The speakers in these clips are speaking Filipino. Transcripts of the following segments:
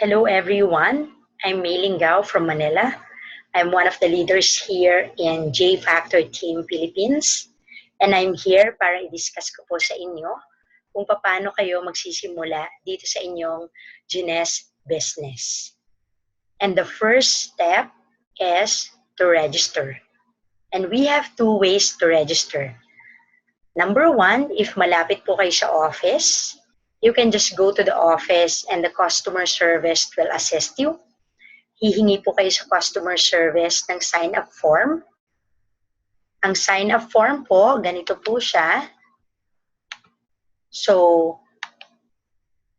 Hello everyone, I'm May Linggao from Manila. I'm one of the leaders here in J Factor Team Philippines. And I'm here para i-discuss ko po sa inyo kung paano kayo magsisimula dito sa inyong Gines business. And the first step is to register. And we have two ways to register. Number one, if malapit po kayo sa office, you can just go to the office and the customer service will assist you. Hihingi po kayo sa customer service ng sign-up form. Ang sign-up form po, ganito po siya. So,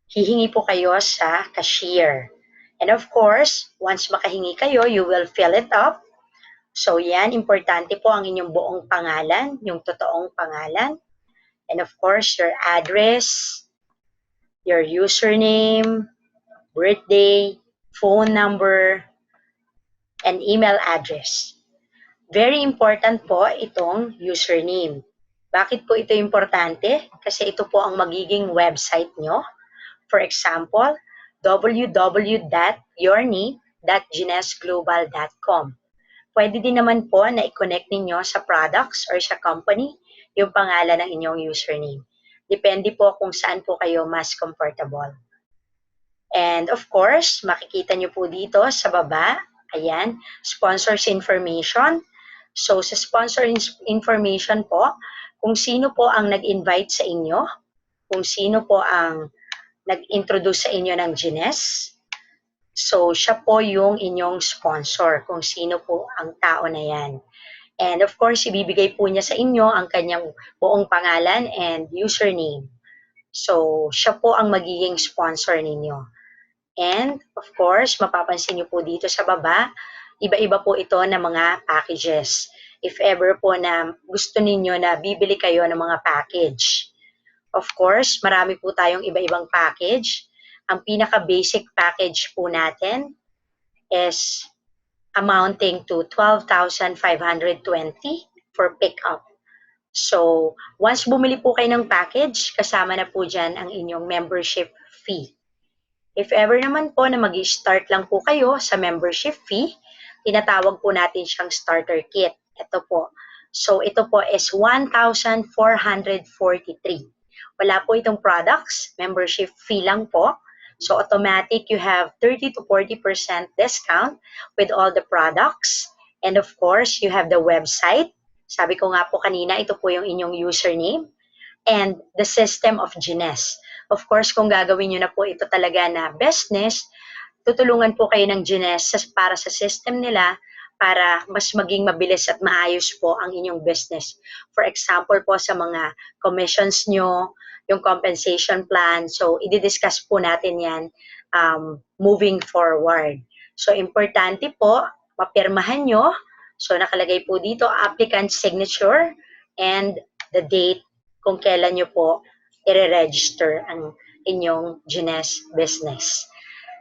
hihingi po kayo sa cashier. And of course, once makahingi kayo, you will fill it up. So, yan, importante po ang inyong buong pangalan, yung totoong pangalan. And of course, your address, your username, birthday, phone number, and email address. Very important po itong username. Bakit po ito importante? Kasi ito po ang magiging website nyo. For example, www.yourname.ginesglobal.com. Pwede din naman po na i-connect ninyo sa products or sa company yung pangalan ng inyong username. Depende po kung saan po kayo mas comfortable. And of course, makikita nyo po dito sa baba, ayan, sponsors information. So sa sponsor information po, kung sino po ang nag-invite sa inyo, kung sino po ang nag-introduce sa inyo ng Gines, so siya po yung inyong sponsor, kung sino po ang tao na yan. And of course, ibibigay po niya sa inyo ang kanyang buong pangalan and username. So, siya po ang magiging sponsor ninyo. And of course, mapapansin niyo po dito sa baba, iba-iba po ito ng mga packages. If ever po na gusto ninyo na bibili kayo ng mga package. Of course, marami po tayong iba-ibang package. Ang pinaka-basic package po natin is amounting to 12,520 for pickup. So, once bumili po kayo ng package, kasama na po dyan ang inyong membership fee. If ever naman po na mag-start lang po kayo sa membership fee, tinatawag po natin siyang starter kit. Ito po. So, ito po is 1,443. Wala po itong products, membership fee lang po. So, automatic, you have 30 to 40% discount with all the products. And of course, you have the website. Sabi ko nga po kanina, ito po yung inyong username. And the system of Gines. Of course, kung gagawin nyo na po ito talaga na business, tutulungan po kayo ng Gines para sa system nila para mas maging mabilis at maayos po ang inyong business. For example po sa mga commissions nyo, yung compensation plan. So, i-discuss po natin yan moving forward. So, importante po, mapirmahan nyo. So, nakalagay po dito, applicant signature and the date kung kailan nyo po i-register ang inyong Gines business.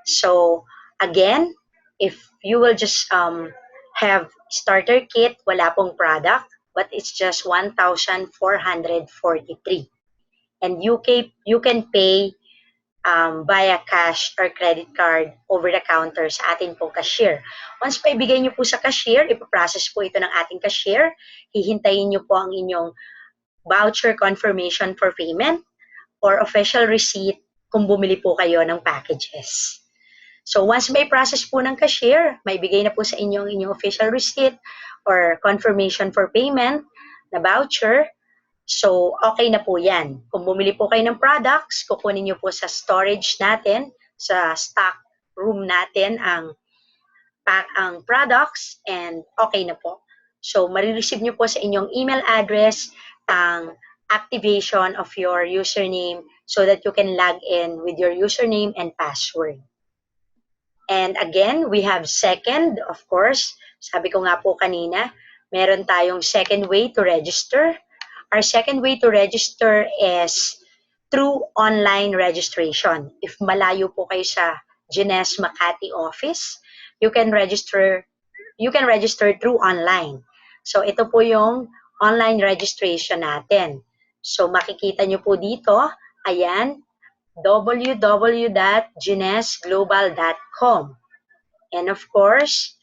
So, again, if you will just have starter kit, wala pong product, but it's just 1,443. And you can pay via cash or credit card over the counter sa ating pong cashier. Once pa ibigay nyo po sa cashier, ipaprocess po ito ng ating cashier, hihintayin nyo po ang inyong voucher confirmation for payment or official receipt kung bumili po kayo ng packages. So once may process po ng cashier, may bigay na po sa inyo ang inyong official receipt or confirmation for payment na voucher. So, okay na po yan. Kung bumili po kayo ng products, kukunin nyo po sa storage natin, sa stock room natin ang products and okay na po. So, marireceive nyo po sa inyong email address ang activation of your username so that you can log in with your username and password. And again, we have second, of course, sabi ko nga po kanina, meron tayong second way to register. Our second way to register is through online registration. If malayo po kayo sa Gines Makati office, you can register through online. So ito po yung online registration natin. So makikita nyo po dito, ayan, www.ginesglobal.com. And of course,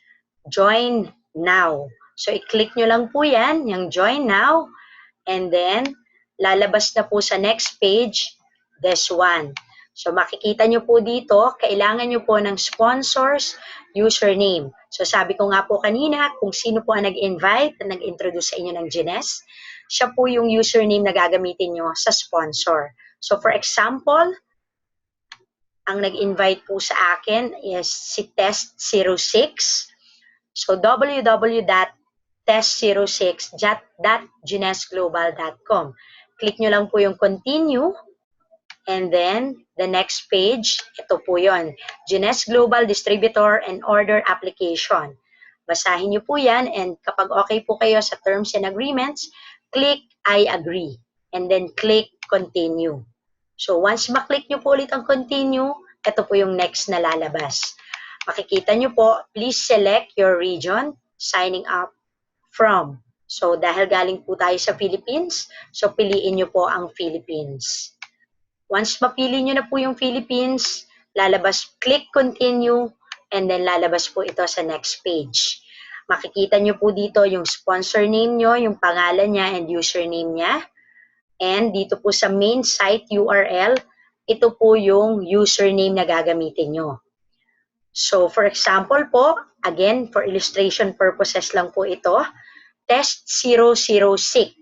join now. So, i-click nyo lang po yan, yung join now. And then, lalabas na po sa next page, this one. So, makikita nyo po dito, kailangan nyo po ng sponsors username. So, sabi ko nga po kanina, kung sino po ang nag-invite, nag-introduce sa inyo ng Gines, siya po yung username na gagamitin nyo sa sponsor. So, for example, ang nag-invite po sa akin is si Test06. So, www.test06.ginesglobal.com. Click nyo lang po yung continue. And then, the next page, ito po yon, Gines Global Distributor and Order Application. Basahin nyo po yan, and kapag okay po kayo sa terms and agreements, click I agree. And then, click continue. So, once maklik nyo po ulit ang continue, ito po yung next na lalabas. Makikita nyo po, please select your region, signing up from. So, dahil galing po tayo sa Philippines, so piliin nyo po ang Philippines. Once mapili nyo na po yung Philippines, lalabas, click continue, and then lalabas po ito sa next page. Makikita nyo po dito yung sponsor name nyo, yung pangalan niya and username niya. And dito po sa main site URL, ito po yung username na gagamitin nyo. So, for example po, again, for illustration purposes lang po ito, test006.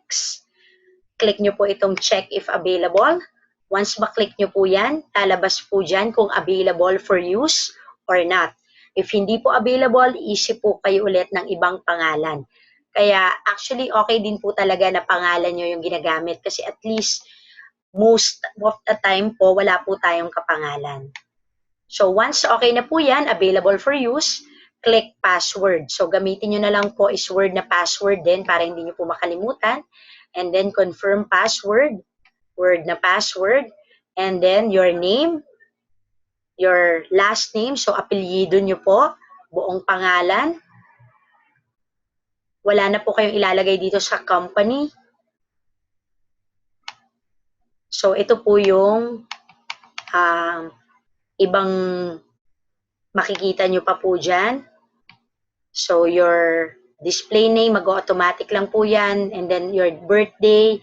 Click nyo po itong check if available. Once maklik nyo po yan, lalabas po dyan kung available for use or not. If hindi po available, isip po kayo ulit ng ibang pangalan. Kaya actually okay din po talaga na pangalan nyo yung ginagamit kasi at least most of the time po wala po tayong kapangalan. So once okay na po yan, available for use, click password. So gamitin nyo na lang po is word na password din para hindi nyo po makalimutan. And then confirm password, word na password, and then your name, your last name, so apelyido nyo po, buong pangalan. Wala na po kayong ilalagay dito sa company. So ito po yung ibang makikita nyo pa po dyan. So your display name, mag-automatic lang po yan, and then your birthday.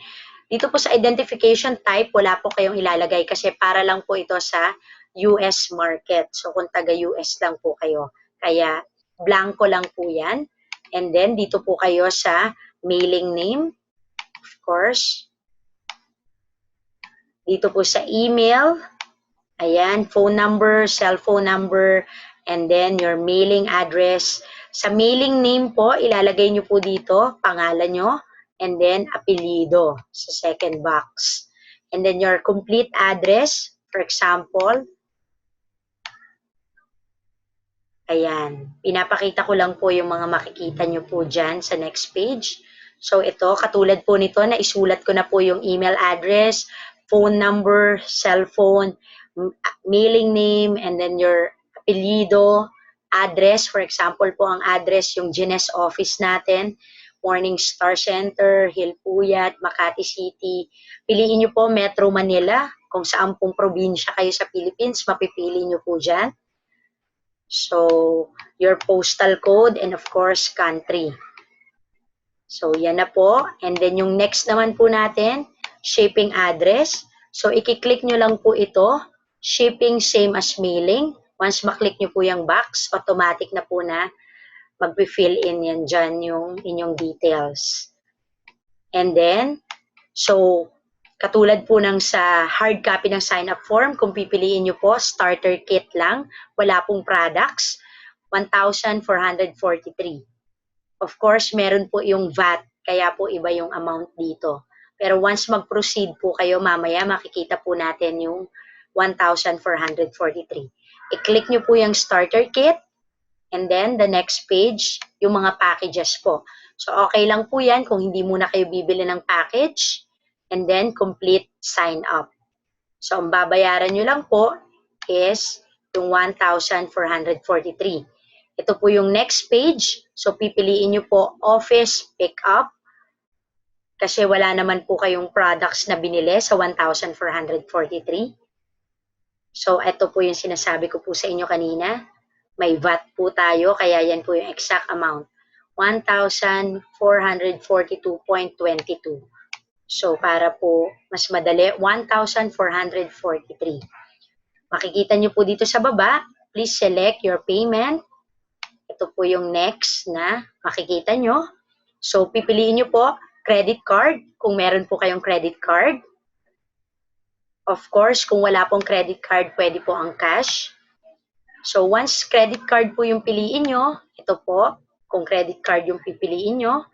Dito po sa identification type, wala po kayong ilalagay kasi para lang po ito sa US market. So kung taga-US lang po kayo. Kaya blanco lang po yan. And then dito po kayo sa mailing name, of course. Dito po sa email, ayan, phone number, cellphone number, and then your mailing address. Sa mailing name po, ilalagay nyo po dito, pangalan nyo, and then apelyido sa second box. And then your complete address, for example, ayan, pinapakita ko lang po yung mga makikita nyo po dyan sa next page. So ito, katulad po nito, na isulat ko na po yung email address, phone number, cellphone, mailing name, and then your apelyido, address, for example po ang address, yung Gines office natin, Morning Star Center, Hilpuyat, Makati City. Piliin nyo po Metro Manila, kung saan pong probinsya kayo sa Philippines, mapipili nyo po dyan. So, your postal code and of course, country. So, yan na po. And then yung next naman po natin, shipping address. So, i-click nyo lang po ito. Shipping same as mailing. Once maklik nyo po yung box, automatic na po na mag-fill in yan dyan yung inyong details. And then, so, katulad po ng sa hard copy ng sign-up form, kung pipiliin nyo po, starter kit lang, wala pong products, 1,443. Of course, meron po yung VAT, kaya po iba yung amount dito. Pero once mag-proceed po kayo, mamaya makikita po natin yung 1,443. I-click nyo po yung starter kit, and then the next page, yung mga packages po. So, okay lang po yan kung hindi muna kayo bibili ng package, and then complete sign up. So, ang babayaran nyo lang po is yung 1,443. Ito po yung next page. So, pipiliin nyo po office pickup kasi wala naman po kayong products na binili sa 1,443. So, ito po yung sinasabi ko po sa inyo kanina. May VAT po tayo, kaya yan po yung exact amount. 1,442.22. So, para po mas madali, 1,443. Makikita nyo po dito sa baba, please select your payment. Ito po yung next na makikita nyo. So, pipiliin nyo po credit card, kung meron po kayong credit card. Of course, kung wala pong credit card, pwede po ang cash. So, once credit card po yung piliin nyo, ito po, kung credit card yung pipiliin nyo,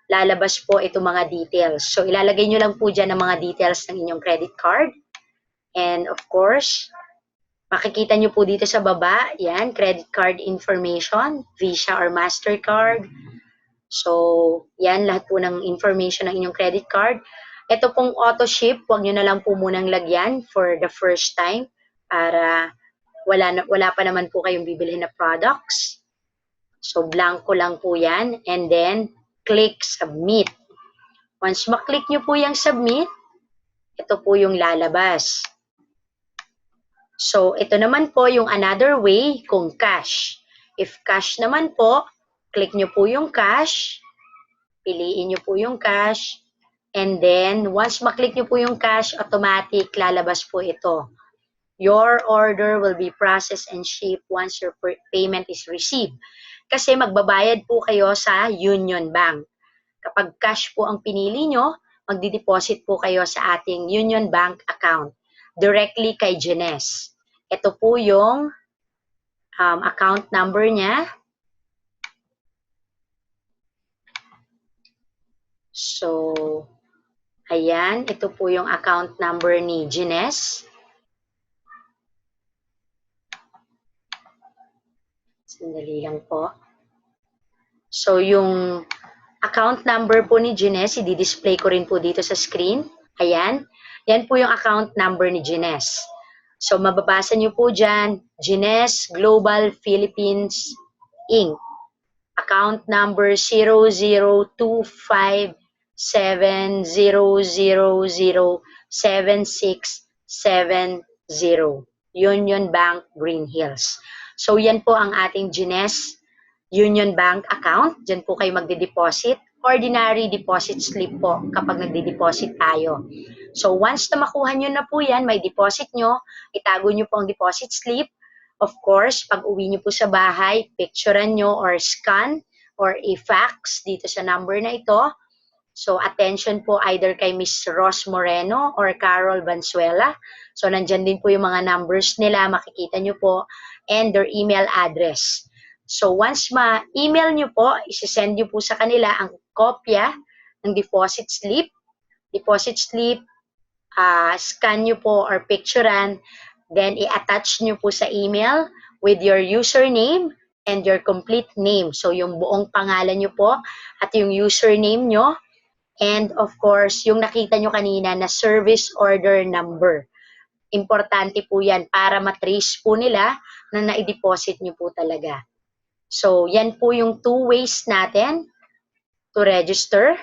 lalabas po itong mga details. So, ilalagay nyo lang po dyan ang mga details ng inyong credit card. And of course, makikita nyo po dito sa baba, yan, credit card information, Visa or MasterCard. So, yan, lahat po ng information ng inyong credit card. Ito pong auto ship, huwag nyo na lang po munang lagyan for the first time para wala pa naman po kayong bibilhin na products. So, blanco lang po yan. And then, click submit. Once maklik nyo po yung submit, ito po yung lalabas. So, ito naman po yung another way kung cash. If cash naman po, click nyo po yung cash. Piliin nyo po yung cash. And then, once maklik nyo po yung cash, automatic lalabas po ito. Your order will be processed and shipped once your payment is received. Kasi magbabayad po kayo sa Union Bank. Kapag cash po ang pinili nyo, magdideposit po kayo sa ating Union Bank account directly kay Jenes. Ito po yung account number niya. So, ayan, ito po yung account number ni Jenes. Sandali lang po. So, yung account number po ni Jenes, i-display ko rin po dito sa screen. Ayan. Yan po yung account number ni Jenes. So, mababasa nyo po dyan, Jenes Global Philippines Inc. Account number 002570007670. Union Bank Green Hills. So, yan po ang ating Jenes Union Bank account. Diyan po kayo magde-deposit. Ordinary deposit slip po kapag nagde-deposit tayo. So, once na makuha nyo na po yan, may deposit nyo, itago nyo po ang deposit slip. Of course, pag uwi nyo po sa bahay, picturean nyo or scan or i-fax dito sa number na ito. So, attention po either kay Miss Ros Moreno or Carol Valenzuela. So, nandyan din po yung mga numbers nila, makikita nyo po, and their email address. So, once ma-email nyo po, isi-send nyo po sa kanila ang kopya ng deposit slip. Deposit slip, scan nyo po or picturean, then i-attach nyo po sa email with your username and your complete name. So, yung buong pangalan nyo po at yung username nyo. And of course, yung nakita nyo kanina na service order number. Importante po yan para matrace po nila na na-deposit nyo po talaga. So, yan po yung two ways natin to register.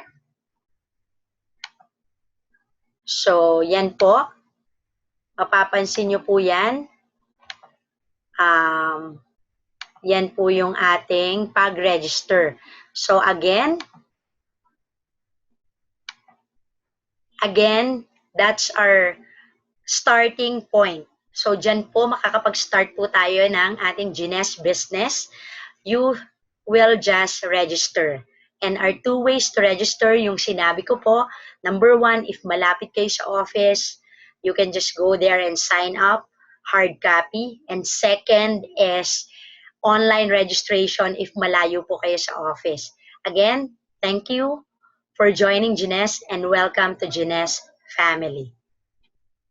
So, yan po. Mapapansin nyo po yan. Yan po yung ating pag-register. So, again, that's our starting point. So, dyan po makakapag-start po tayo ng ating Jenes business. You will just register. And our two ways to register, yung sinabi ko po, number one, if malapit kayo sa office, you can just go there and sign up, hard copy. And second is online registration if malayo po kayo sa office. Again, thank you for joining Jenes and welcome to Jenes family.